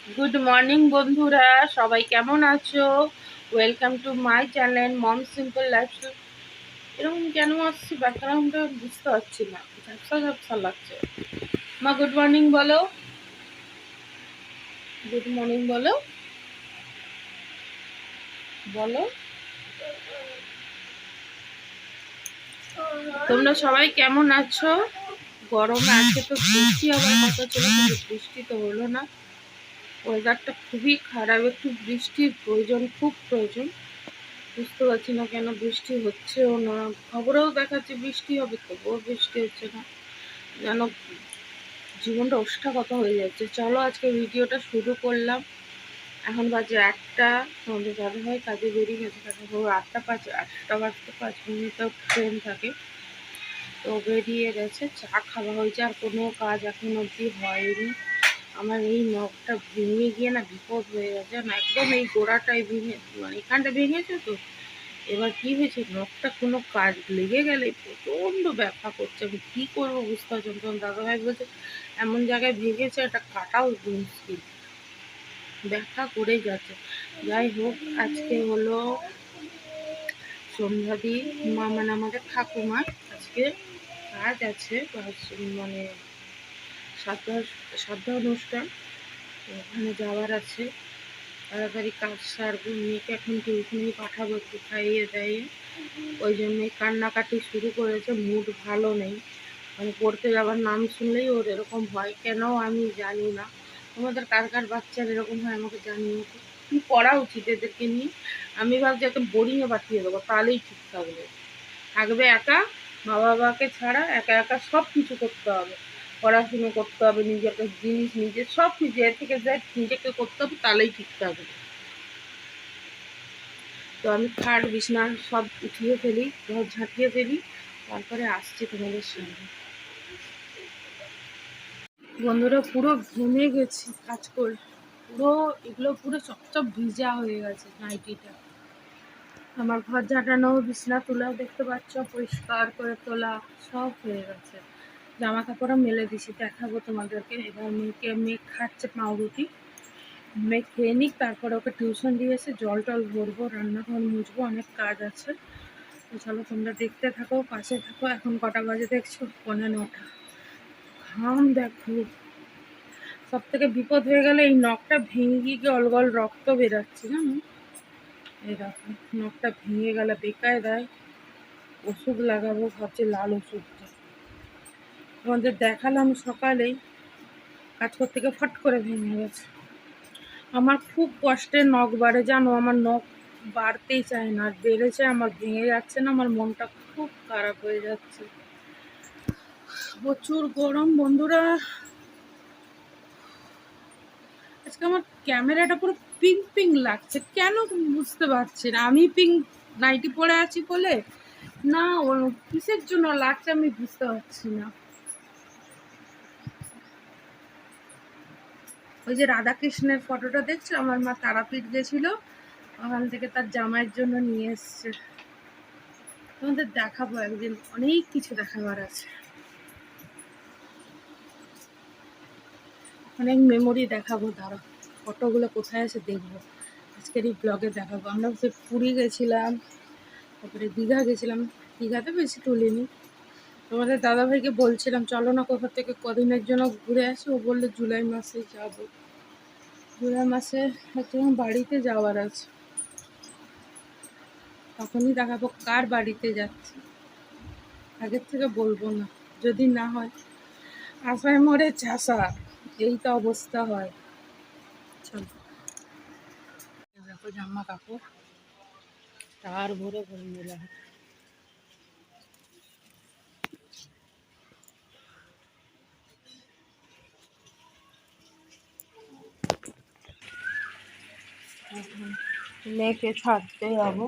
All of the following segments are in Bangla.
গুড মর্নিং বন্ধুরা, সবাই কেমন আছো? Welcome to my channel mom simple lifestyle. এরকম কেন আসছি ব্যাকগ্রাউন্ডটা বুঝতে পারছি না, ঝাপসা ঝাপসা লাগছে। মা গুড মর্নিং বলো, গুড মর্নিং বলো বলো। তোমরা সবাই কেমন আছো? গরমে আজকে তো বৃষ্টি হওয়ার কথা ছিল, কিন্তু বৃষ্টি তো হলো না। ওয়েদারটা খুবই খারাপ, একটু বৃষ্টির প্রয়োজন, খুব প্রয়োজন। বুঝতে পারছি না কেন বৃষ্টি হচ্ছেও না। খবরেও দেখাচ্ছে বৃষ্টি হবে, তবুও বৃষ্টি হচ্ছে না। যেন জীবনটা ওষ্ঠাগত হয়ে যাচ্ছে। চলো আজকে ভিডিওটা শুরু করলাম। এখন বাজে 8টা। তোমাদের দাদা ভাই কাজে বেরিয়ে গেছে, কাজে ভোর 8টা বাজতে 5 মিনিট ট্রেন থাকে, তো বেরিয়ে গেছে। চা খাওয়া হয়েছে, আর কোনো কাজ এখন অবধি হয়নি। আমার এই নখটা ভেঙে গিয়ে না বিপদ হয়ে গেছে না, একদম এই গোড়াটাই ভেঙে, মানে এখানটা ভেঙেছে তো। এবার কি হয়েছে, নখটা কোনো কাজ লেগে গেলে প্রচণ্ড ব্যথা করছে। আমি কী করবো বুঝতে পারছি না। তখন দাদাভাই বলছে এমন জায়গায় ভেঙেছে, এটা কাটাও মুশকিল, ব্যথা করেই যাচ্ছে। যাই হোক, আজকে হলো সন্ধ্যাদি মা, মানে আমাদের ঠাকুমার আজকে কাজ আছে, মানে শ্রাদ্ধ শ্রাদ্ধ অনুষ্ঠান, ওখানে যাওয়ার আছে। তাড়াতাড়ি কাজ সারবো, মেয়েকে এখন টিউশনি পাঠাবো একটু খাইয়ে দাইয়ে। ওই জন্যই কান্নাকাটি শুরু করেছে, মুড ভালো নেই। মানে পড়তে যাওয়ার নাম শুনলেই ওর এরকম হয়, কেন আমি জানি না। তোমাদের কার কার বাচ্চার এরকম হয় আমাকে জানিও তো। কী করা উচিত এদেরকে নিয়ে? আমি ভাবছি একটা বোর্ডিংয়ে পাঠিয়ে দেবো, তাহলেই ঠিক থাকবে। থাকবে একা, মা বাবাকে ছাড়া একা একা সব কিছু করতে হবে। পড়াশুনো করতে হবে, নিজেকে জিনিস নিজে সব কিছু এ থেকে যায় নিজেকে করতে হবে, তাহলেই ঠিক থাকবে। তো আমি খাট বিছনা সব উঠিয়ে ফেলি, ঘর ঝাঁটিয়ে ফেলি, তারপরে আসছি তোমাদের সামনে। বন্ধুরা পুরো ঘেমে গেছি কাজ করে, পুরো এগুলো পুরো চপচপ ভিজা হয়ে গেছে নাইটিটা। আমার ঘর ঝাঁটানো, বিছনা তোলা দেখতে পাচ্ছ, পরিষ্কার করে তোলা সব হয়ে গেছে। জামা কাপড়ও মেলে দিছি, দেখাবো তোমাদেরকে। এবার মেয়ে খাচ্ছে পাউরুটি, মেয়ে খেয়ে নিক, তারপরে ওকে টিউশন দিয়ে এসে জল টল ভরবো, রান্নাঘর মুছবো, অনেক কাজ আছে। তো চলো তোমরা দেখতে থাকো, পাশে থাকো। এখন কটা বাজে দেখছো? 9:15। ঘাম দেখো। সব থেকে বিপদ হয়ে গেলে এই নখটা ভেঙে গিয়ে গল গল রক্ত বেরাচ্ছে, জানো? এই দেখো, নখটা ভেঙে গেলে বেকায় দেয়। ওষুধ লাগাবো ভাবছি, লাল ওষুধটা। তোমাদের দেখালাম সকালেই, কাজ করতে গিয়ে ফট করে ভেঙে গেছে। আমার খুব কষ্টের নখ বাড়ে, জানো? আমার নখ বাড়তেই চায় না, আর বেড়েছে, আমার ভেঙে যাচ্ছে না। আমার মনটা খুব খারাপ হয়ে যাচ্ছে। প্রচুর গরম বন্ধুরা। আজকে আমার ক্যামেরাটা পুরো পিঙ্ক পিঙ্ক লাগছে, কেন তুমি বুঝতে পারছি না। আমি পিঙ্ক নাইটি পরে আছি বলে না, ও কিসের জন্য লাগছে আমি বুঝতে পারছি না। ওই যে রাধাকৃষ্ণের ফটোটা দেখছো, আমার মা তারাপীঠ গেছিল, ওখান থেকে তার জামাইয়ের জন্য নিয়ে এসছে। তোমাদের দেখাবো একদিন, অনেক কিছু দেখাবার আছে, অনেক মেমোরি দেখাবো। দাঁড়া, ফটোগুলো কোথায় আছে দেখবো, আজকের এই ব্লগে দেখাবো। আমরা সে পুরী গেছিলাম, তারপরে দীঘা গেছিলাম। দীঘাতে বেশি তুলিনি। তোমাদের দাদাভাইকে বলছিলাম চলো না কোথা থেকে কদিনের জন্য ঘুরে আসি, ও বললো জুলাই মাসে যাব। জুলাই মাসে হচ্ছে বাড়িতে যাওয়ার আছে, তখনই দেখাবো কার বাড়িতে যাচ্ছি। আগের থেকে বলবো না, যদি না হয়। আশায় মরে চাষা, এই তো অবস্থা হয়। চলো দেখো জামা কাপড় তার ভরে ভরে মেলা। মেয়েকে ছাড়তে যাবো।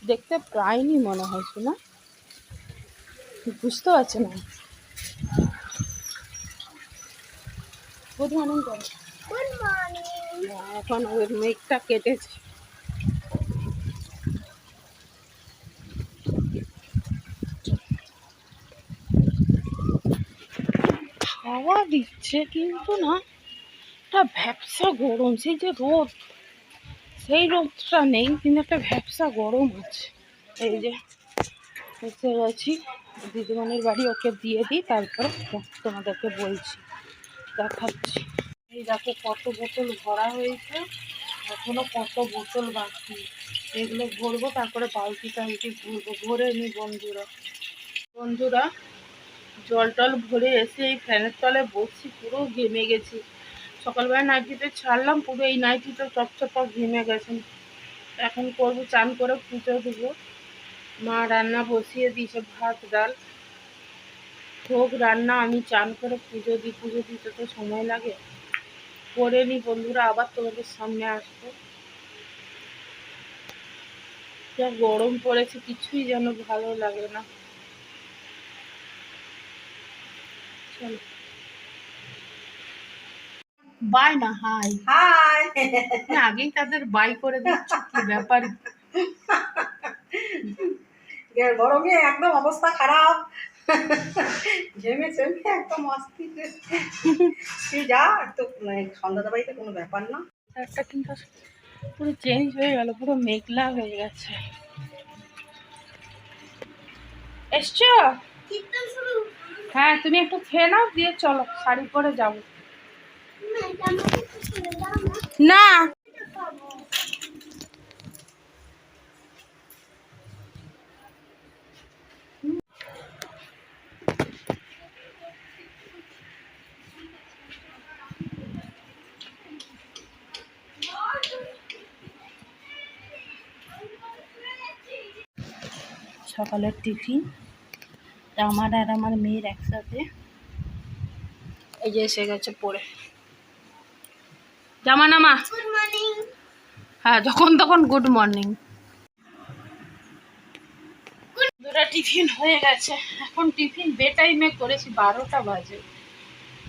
দেখতে প্রায়ই মনে হয়েছে না, বুঝতে পারছি না। গুড মর্নিং করো। Good morning. এখন ওর মেঘটা কেটেছে। হাওয়া দিচ্ছে কিন্তু না, একটা ভ্যাপসা গরম। সেই যে রোদ, সেই রোদটা নেই, কিন্তু একটা ভ্যাপসা গরম আছে। এই যে এসে গেছি দিদিমণির বাড়ি, ওকে দিয়ে দিই, তারপরে তোমাদেরকে বলছি, দেখাচ্ছি। এই দেখো কত বোতল ভরা হয়েছে, এখনো কত বোতল বাকি। এগুলো ভরবো, তারপরে বালতি টালতি ভরবো। ভরে নি বন্ধুরা। বন্ধুরা জল টল ভরে এসে এই ফ্যানের তলে বসছি, পুরো ঘেমে গেছি। সকালবেলা নাইটিতে ছাড়লাম, পুরো এই নাইটিটা চপচপা ঘেমে গেছেন। এখন করবো চান করে পুজো দেবো। মা রান্না বসিয়ে দিয়েছে, ভাত ডাল হোক রান্না, আমি চান করে পুজো দিই। পুজো দিতে তো সময় লাগে। করে নি বন্ধুরা, আবার তোমাদের সামনে আসবো। যা গরম পড়েছে, কিছুই যেন ভালো লাগে না। চলো বাই না, হাই হাই। আগেই তাদের বাই করে দিচ্ছ, কি ব্যাপার? গরমে একদম অবস্থা খারাপ, ঝেমে ঝেমে একদম অস্থির। তুই যা, তো সন্ধ্যাটা বাড়িতে কোনো ব্যাপার না। একটা কিন্তু পুরো চেঞ্জ হয়ে গেল, পুরো মেঘলা হয়ে গেছে। এসছো? হ্যাঁ, তুমি একটু খেয়ে নাও, দিয়ে চলো, শাড়ি পরে যাবো। না সকালের টিফিন আমার আর আমার মেয়ের একসাথে। এই যে এসে গেছে পরে জামা নামা। Good morning. হ্যাঁ, যখন তখন গুড মর্নিং। দুটা টিফিন হয়ে গেছে, এখন টিফিন বে টাইমে করেছি, 12টা বাজে।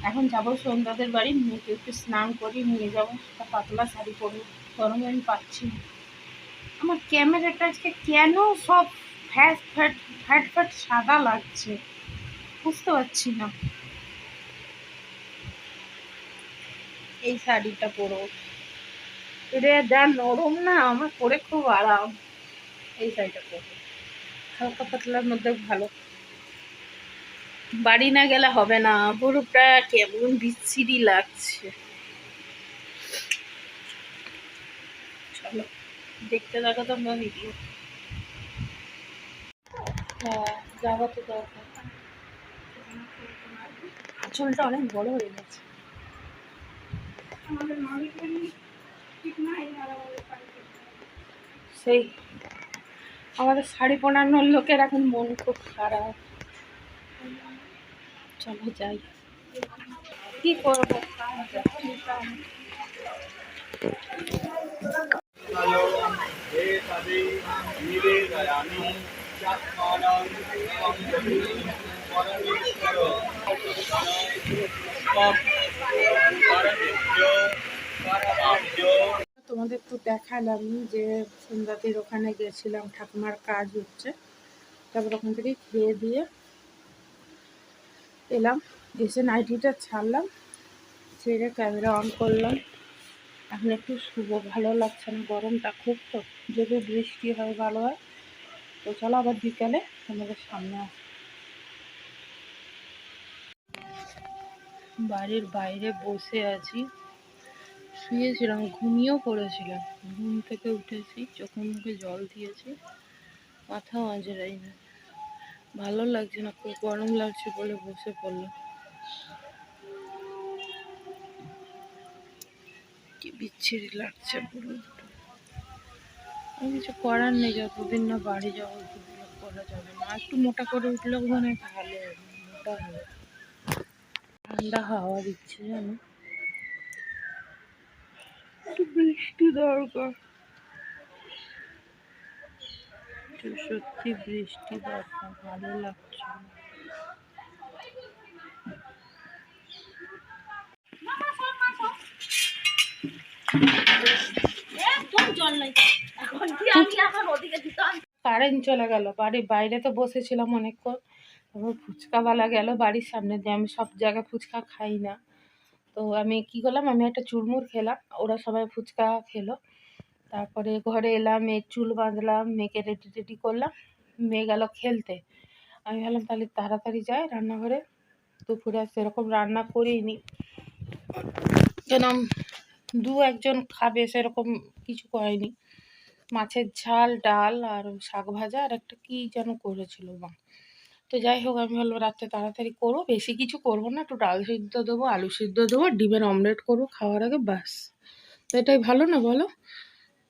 এখন যাবো সন্ধ্যাদের বাড়ি, মেয়েকে একটু স্নান করিয়ে নিয়ে যাবো, একটা পাতলা শাড়ি পরবো, গরমে আমি পাচ্ছি না। আমার ক্যামেরাটা আজকে কেন সব ফ্যাট ফ্যাট ফ্যাট ফ্যাট সাদা লাগছে, বুঝতে পারছি না। এই শাড়িটা পরো, এটা যা নরম না, আমার পরে খুব আরাম। এই শাড়িটা পরবো, হালকা পাতলার মধ্যে ভালো। বাড়ি না গেলে হবে না, পুরোটা কেমন বিচ্ছিরি লাগছে। চলো দেখতে থাকো তোমরা ভিডিও। হ্যাঁ, যাবো তো দরকার। আঁচলটা অনেক বড় হয়ে গেছে। সেই আমাদের শাড়ি পরানোর লোকের এখন মন খুব খারাপ। চলো যাই, কি করবো। তোমাদের তো দেখালাম যে সন্ধ্যাদের ওখানে গেছিলাম, ঠাকুমার কাজ হচ্ছে, তারপর ওখান থেকে খেয়ে দিয়ে এলাম। এসে নাইটিটা ছাড়লাম, ছেড়ে ক্যামেরা অন করলাম। এখন একটু শুভ, ভালো লাগছে না, গরমটা খুব। তো যদি বৃষ্টি হয় ভালো হয়। তো চলো আবার বিকালে তোমাদের সামনে আস। বাড়ির বাইরে বসে আছি, শুয়েছিলাম, ঘুমিয়েও পড়েছিলাম। ঘুম থেকে উঠেছি, চোখে মুখে জল দিয়েছি, মাথা মাজরাই না, ভালো লাগছে না, খুব গরম লাগছে বলে বসে পড়লাম। কি বিচ্ছিরি লাগছে পুরো। কিছু করার নেই, যতদিন না বাড়ি যাওয়া করা যাবে না। একটু মোটা করে উঠলেও মানে ভালো হবে, মোটা হবে। ঠান্ডা হাওয়া দিচ্ছে জানো, একটু বৃষ্টি দরকার, সত্যি বৃষ্টি দরকার, ভালো লাগছে না। একদম জল নাই এখন কি আমি এখন ওদিকে দিতাম। কারেন্ট চলে গেল, বাড়ির বাইরে তো বসেছিলাম অনেকক্ষণ। তারপর ফুচকাওয়ালা গেল বাড়ির সামনে দিয়ে, আমি সব জায়গায় ফুচকা খাই না। তো আমি কি করলাম, আমি একটা চুরমুর খেলাম, ওরা সবাই ফুচকা খেলো। তারপরে ঘরে এলাম, মেয়ের চুল বাঁধলাম, মেয়েকে রেডি টেডি করলাম, মেয়ে গেল খেলতে। আমি ভাবলাম তাহলে তাড়াতাড়ি যাই রান্নাঘরে, দুপুরে আর সেরকম রান্না করিনি, কেন একজন খাবে সেরকম কিছু করেনি। মাছের ঝাল, ডাল আর শাক ভাজা আর একটা কী যেন করেছিল মা। তো যাই হোক, আমি ভাবলাম রাত্রে তাড়াতাড়ি করবো, বেশি কিছু করবো না, একটু ডাল সিদ্ধ দেবো, আলু সিদ্ধ দেবো, ডিমের অমলেট করবো খাওয়ার আগে, ব্যাস। তো এটাই ভালো না বলো?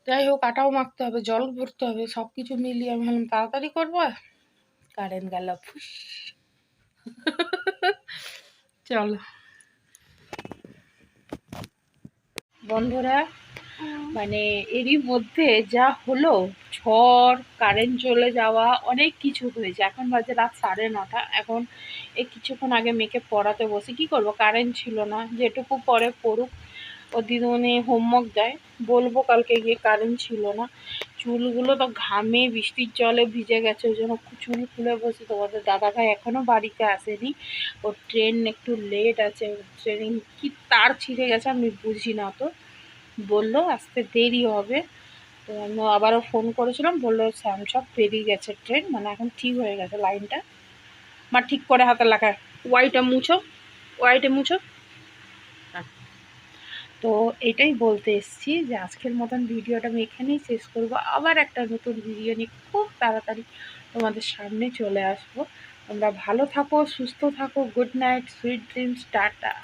যাই হোক, আটাও মাখতে হবে, জল ভরতে হবে, সব কিছু মিলিয়ে আমি ভাবলাম তাড়াতাড়ি করবো। কারেন্ট গেল, ফুস। চলো বন্ধুরা, মানে এরই মধ্যে যা হলো, ঝড়, কারেন্ট চলে যাওয়া, অনেক কিছু হয়েছে। এখন বাজে রাত 9:30। এখন এই কিছুক্ষণ আগে মেয়েকে পড়াতে বসে, কি করব, কারেন্ট ছিল না, যেটুকু পরে পড়ুক, ও দিদিমণি হোমওয়ার্ক দেয়, বলবো কালকে গিয়ে, কারেন্ট ছিল না। চুলগুলো তো ঘামে বৃষ্টির জলে ভিজে গেছে, ওই জন্য চুল খুলে বসে। তোমাদের দাদাভাই এখনও বাড়িতে আসেনি, ওর ট্রেন একটু লেট আছে, ট্রেন কি তার ছিঁড়ে গেছে আমি বুঝি না, তো বললো আসতে দেরি হবে। তো আমি আবারও ফোন করেছিলাম, বললো স্যামসাং পেরিয়ে গেছে ট্রেন, মানে এখন ঠিক হয়ে গেছে লাইনটা। মা ঠিক করে হাতে লাগা, ওয়াইটা মুছো, ওয়াইটে মুছো। তো এটাই বলতে এসেছি যে আজকের মতন ভিডিওটা আমি এখানেই শেষ করব। আবার একটা নতুন ভিডিও নিয়ে খুব তাড়াতাড়ি তোমাদের সামনে চলে আসবো। তোমরা ভালো থাকো, সুস্থ থাকো, good night, sweet dreams, tata.